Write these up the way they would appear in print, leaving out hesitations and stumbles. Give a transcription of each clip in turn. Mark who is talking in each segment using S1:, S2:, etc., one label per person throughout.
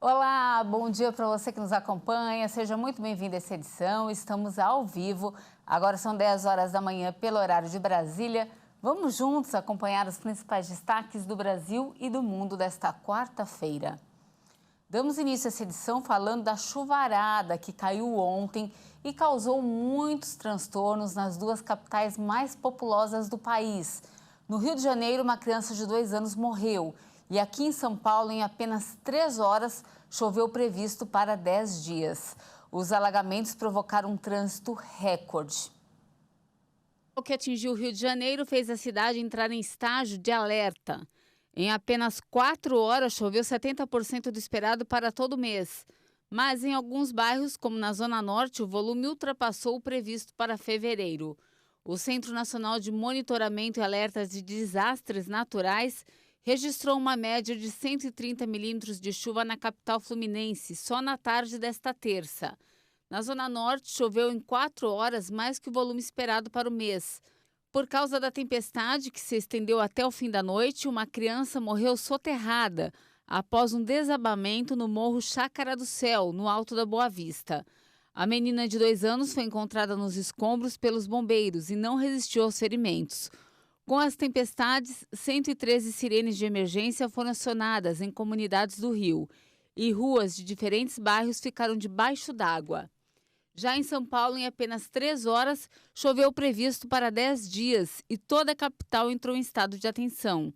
S1: Olá, bom dia para você que nos acompanha. Seja muito bem-vindo a essa edição. Estamos ao vivo. Agora são 10 horas da manhã pelo horário de Brasília. Vamos juntos acompanhar os principais destaques do Brasil e do mundo desta quarta-feira. Damos início a essa edição falando da chuvarada que caiu ontem e causou muitos transtornos nas duas capitais mais populosas do país. No Rio de Janeiro, uma criança de 2 anos morreu. E aqui em São Paulo, em apenas 3 horas, choveu previsto para 10 dias. Os alagamentos provocaram um trânsito recorde. O que atingiu o Rio de Janeiro fez a cidade entrar em estágio de alerta. Em apenas 4 horas, choveu 70% do esperado para todo o mês. Mas em alguns bairros, como na Zona Norte, o volume ultrapassou o previsto para fevereiro. O Centro Nacional de Monitoramento e Alertas de Desastres Naturais registrou uma média de 130 milímetros de chuva na capital fluminense, só na tarde desta terça. Na Zona Norte, choveu em 4 horas mais que o volume esperado para o mês. Por causa da tempestade, que se estendeu até o fim da noite, uma criança morreu soterrada após um desabamento no Morro Chácara do Céu, no Alto da Boa Vista. A menina de 2 anos foi encontrada nos escombros pelos bombeiros e não resistiu aos ferimentos. Com as tempestades, 113 sirenes de emergência foram acionadas em comunidades do Rio e ruas de diferentes bairros ficaram debaixo d'água. Já em São Paulo, em apenas 3 horas, choveu previsto para 10 dias e toda a capital entrou em estado de atenção.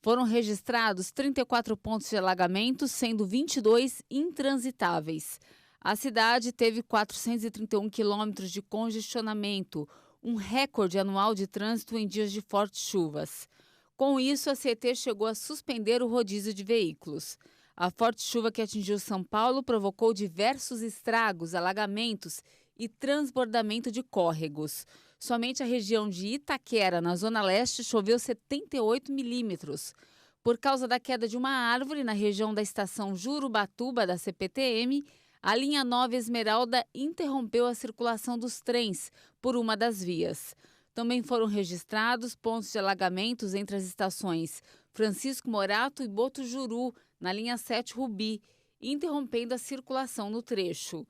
S1: Foram registrados 34 pontos de alagamento, sendo 22 intransitáveis. A cidade teve 431 quilômetros de congestionamento, um recorde anual de trânsito em dias de fortes chuvas. Com isso, a CET chegou a suspender o rodízio de veículos. A forte chuva que atingiu São Paulo provocou diversos estragos, alagamentos e transbordamento de córregos. Somente a região de Itaquera, na Zona Leste, choveu 78 milímetros. Por causa da queda de uma árvore na região da estação Jurubatuba da CPTM, a linha 9 Esmeralda interrompeu a circulação dos trens por uma das vias. Também foram registrados pontos de alagamentos entre as estações Francisco Morato e Botujuru, na linha 7 Rubi, interrompendo a circulação no trecho.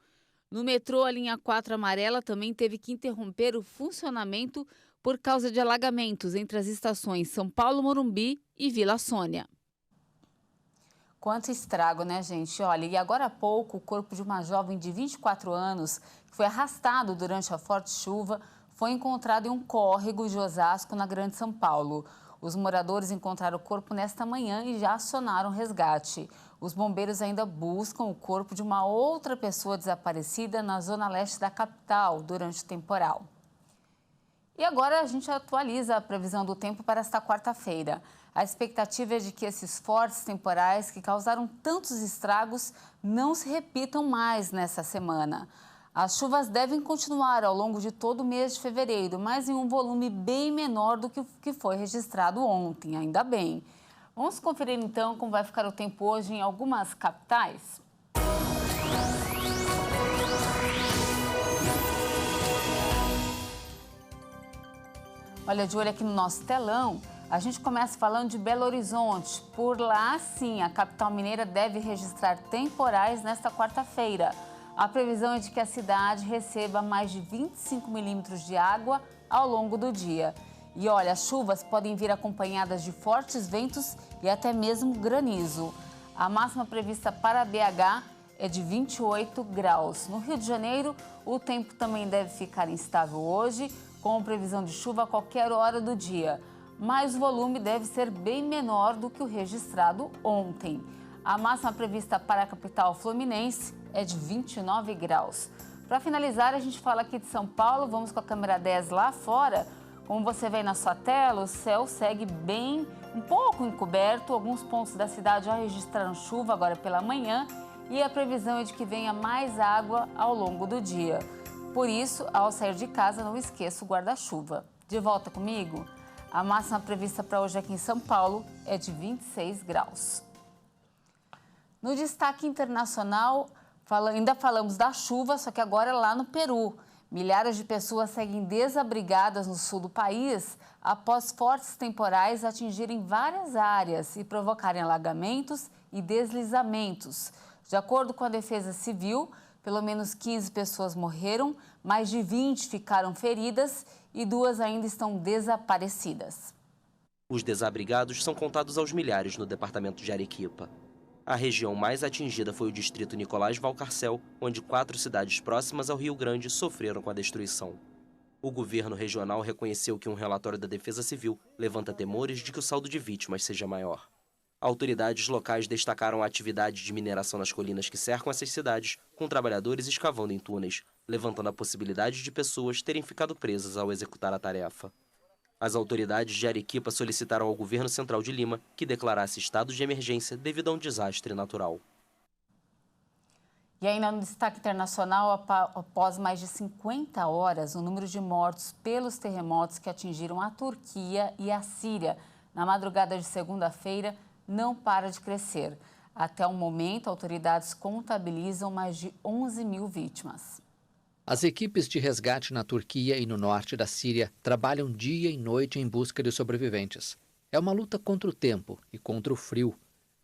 S1: No metrô, a linha 4 Amarela também teve que interromper o funcionamento por causa de alagamentos entre as estações São Paulo Morumbi e Vila Sônia. Quanto estrago, né, gente? Olha, e agora há pouco, o corpo de uma jovem de 24 anos, que foi arrastado durante a forte chuva, foi encontrado em um córrego de Osasco, na Grande São Paulo. Os moradores encontraram o corpo nesta manhã e já acionaram o resgate. Os bombeiros ainda buscam o corpo de uma outra pessoa desaparecida na zona leste da capital durante o temporal. E agora a gente atualiza a previsão do tempo para esta quarta-feira. A expectativa é de que esses fortes temporais que causaram tantos estragos não se repitam mais nessa semana. As chuvas devem continuar ao longo de todo o mês de fevereiro, mas em um volume bem menor do que o que foi registrado ontem, ainda bem. Vamos conferir então como vai ficar o tempo hoje em algumas capitais? Olha, de olho aqui no nosso telão, a gente começa falando de Belo Horizonte. Por lá, sim, a capital mineira deve registrar temporais nesta quarta-feira. A previsão é de que a cidade receba mais de 25 milímetros de água ao longo do dia. E olha, as chuvas podem vir acompanhadas de fortes ventos e até mesmo granizo. A máxima prevista para BH é de 28 graus. No Rio de Janeiro, o tempo também deve ficar instável hoje, com previsão de chuva a qualquer hora do dia. Mas o volume deve ser bem menor do que o registrado ontem. A máxima prevista para a capital fluminense é de 29 graus. Para finalizar, a gente fala aqui de São Paulo, vamos com a câmera 10 lá fora. Como você vê na sua tela, o céu segue bem, um pouco encoberto. Alguns pontos da cidade já registraram chuva agora pela manhã e a previsão é de que venha mais água ao longo do dia. Por isso, ao sair de casa, não esqueça o guarda-chuva. De volta comigo? A máxima prevista para hoje aqui em São Paulo é de 26 graus. No destaque internacional, ainda falamos da chuva, só que agora lá no Peru. Milhares de pessoas seguem desabrigadas no sul do país após fortes temporais atingirem várias áreas e provocarem alagamentos e deslizamentos. De acordo com a Defesa Civil, pelo menos 15 pessoas morreram, mais de 20 ficaram feridas e 2 ainda estão desaparecidas.
S2: Os desabrigados são contados aos milhares no departamento de Arequipa. A região mais atingida foi o distrito Nicolás Valcarcel, onde 4 cidades próximas ao Rio Grande sofreram com a destruição. O governo regional reconheceu que um relatório da Defesa Civil levanta temores de que o saldo de vítimas seja maior. Autoridades locais destacaram a atividade de mineração nas colinas que cercam essas cidades, com trabalhadores escavando em túneis, levantando a possibilidade de pessoas terem ficado presas ao executar a tarefa. As autoridades de Arequipa solicitaram ao governo central de Lima que declarasse estado de emergência devido a um desastre natural.
S1: E ainda no destaque internacional, após mais de 50 horas, o número de mortos pelos terremotos que atingiram a Turquia e a Síria na madrugada de segunda-feira não para de crescer. Até o momento, autoridades contabilizam mais de 11 mil vítimas.
S3: As equipes de resgate na Turquia e no norte da Síria trabalham dia e noite em busca de sobreviventes. É uma luta contra o tempo e contra o frio.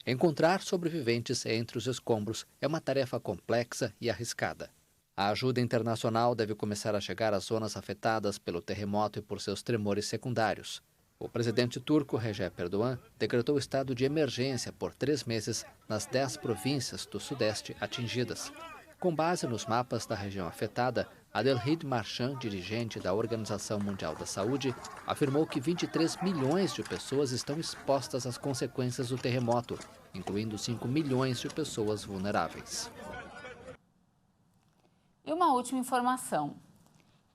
S3: Encontrar sobreviventes entre os escombros é uma tarefa complexa e arriscada. A ajuda internacional deve começar a chegar às zonas afetadas pelo terremoto e por seus tremores secundários. O presidente turco Recep Erdogan decretou estado de emergência por 3 meses nas 10 províncias do sudeste atingidas. Com base nos mapas da região afetada, Adelhid Marchan, dirigente da Organização Mundial da Saúde, afirmou que 23 milhões de pessoas estão expostas às consequências do terremoto, incluindo 5 milhões de pessoas vulneráveis.
S1: E uma última informação.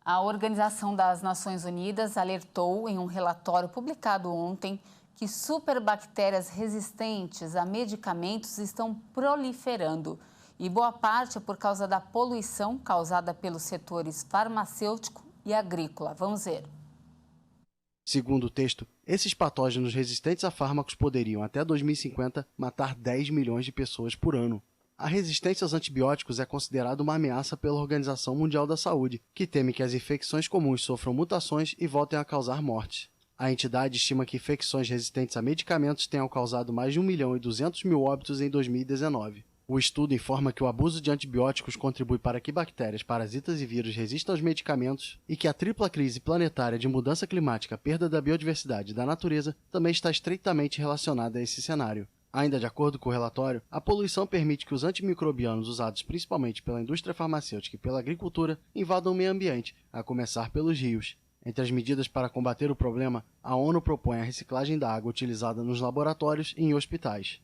S1: A Organização das Nações Unidas alertou em um relatório publicado ontem que superbactérias resistentes a medicamentos estão proliferando. E boa parte é por causa da poluição causada pelos setores farmacêutico e agrícola. Vamos ver.
S4: Segundo o texto, esses patógenos resistentes a fármacos poderiam, até 2050, matar 10 milhões de pessoas por ano. A resistência aos antibióticos é considerada uma ameaça pela Organização Mundial da Saúde, que teme que as infecções comuns sofram mutações e voltem a causar mortes. A entidade estima que infecções resistentes a medicamentos tenham causado mais de 1.200.000 óbitos em 2019. O estudo informa que o abuso de antibióticos contribui para que bactérias, parasitas e vírus resistam aos medicamentos e que a tripla crise planetária de mudança climática, perda da biodiversidade e da natureza também está estreitamente relacionada a esse cenário. Ainda de acordo com o relatório, a poluição permite que os antimicrobianos usados principalmente pela indústria farmacêutica e pela agricultura invadam o meio ambiente, a começar pelos rios. Entre as medidas para combater o problema, a ONU propõe a reciclagem da água utilizada nos laboratórios e em hospitais.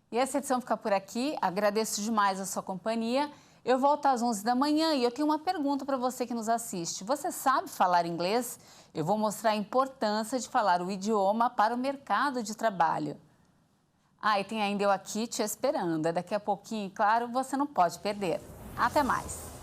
S1: E essa edição fica por aqui. Agradeço demais a sua companhia. Eu volto às 11 da manhã e eu tenho uma pergunta para você que nos assiste. Você sabe falar inglês? Eu vou mostrar a importância de falar o idioma para o mercado de trabalho. E tem ainda eu aqui te esperando. Daqui a pouquinho, claro, você não pode perder. Até mais!